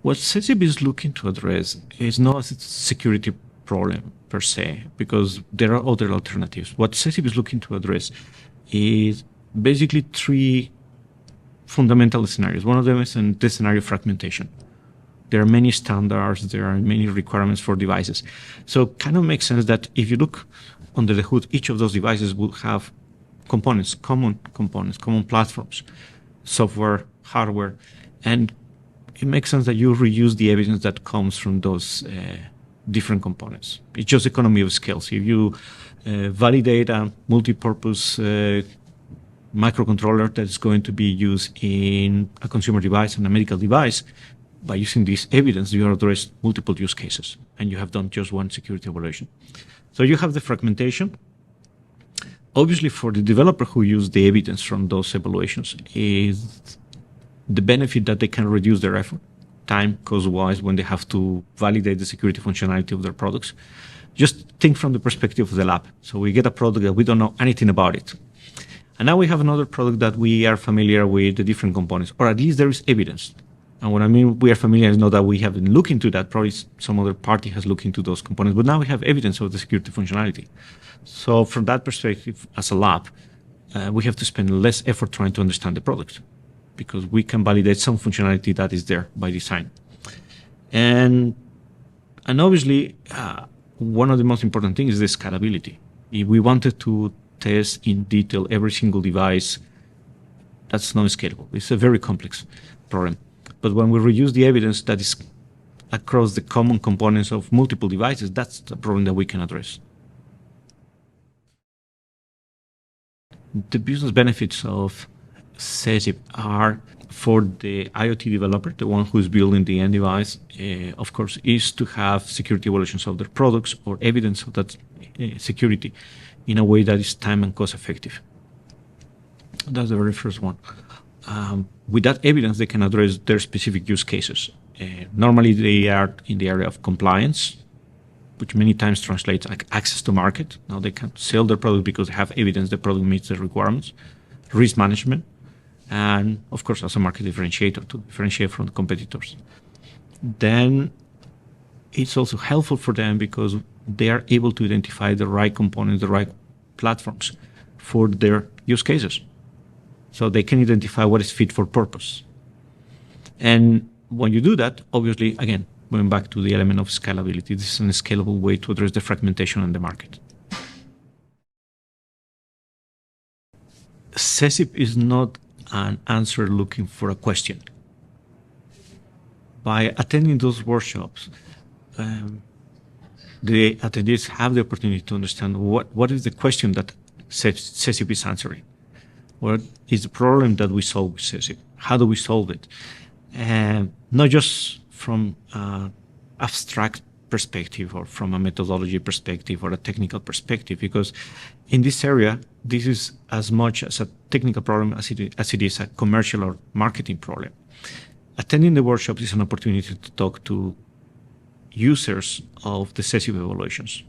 What SESIP is looking to address is not a security problem per se, because there are other alternatives. What SESIP is looking to address is basically three fundamental scenarios. One of them is the scenario fragmentation. There are many standards, there are many requirements for devices. So it kind of makes sense that if you look under the hood, each of those devices will have components, common platforms, software, hardware, and it makes sense that you reuse the evidence that comes from those different components. It's just economy of scale. So if you validate a multi-purpose microcontroller that's going to be used in a consumer device and a medical device, by using this evidence, you address multiple use cases, and you have done just one security evaluation. So you have the fragmentation. Obviously, for the developer who used the evidence from those evaluations, is the benefit that they can reduce their effort, time, cost-wise, when they have to validate the security functionality of their products. Just think from the perspective of the lab. So we get a product that we don't know anything about it. And now we have another product that we are familiar with the different components, or at least there is evidence. And what I mean we are familiar is not that we have been looking to that, probably some other party has looked into those components, but now we have evidence of the security functionality. So from that perspective, as a lab, we have to spend less effort trying to understand the product, because we can validate some functionality that is there by design. And obviously, one of the most important things is the scalability. If we wanted to test in detail every single device, that's not scalable. It's a very complex problem. But when we reuse the evidence that is across the common components of multiple devices, that's the problem that we can address. The business benefits of SESIP are for the IoT developer, the one who's building the end device, of course, is to have security evaluations of their products or evidence of that security in a way that is time and cost effective. That's the very first one. With that evidence, they can address their specific use cases. Normally, they are in the area of compliance, which many times translates like access to market. Now they can sell their product because they have evidence the product meets the requirements, risk management, and of course, as a market differentiator to differentiate from the competitors. Then it's also helpful for them because they are able to identify the right components, the right platforms for their use cases. So they can identify what is fit for purpose. And when you do that, obviously, again, going back to the element of scalability, this is a scalable way to address the fragmentation in the market. SESIP is not an answer looking for a question. By attending those workshops, the attendees have the opportunity to understand what is the question that SESIP is answering. What is the problem that we solve with SESIP? How do we solve it? And not just from an abstract perspective or from a methodology perspective or a technical perspective, because in this area, this is as much as a technical problem as it is a commercial or marketing problem. Attending the workshop is an opportunity to talk to users of the SESIP evaluations,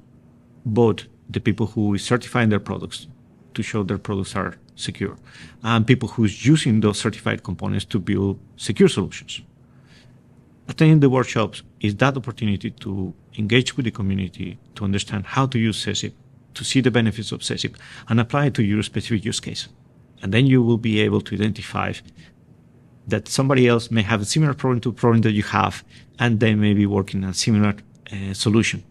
both the people who is certifying their products to show their products are secure, and people who's using those certified components to build secure solutions. Attending the workshops is that opportunity to engage with the community, to understand how to use SESIP, to see the benefits of SESIP, and apply it to your specific use case. And then you will be able to identify that somebody else may have a similar problem to the problem that you have, and they may be working on a similar solution.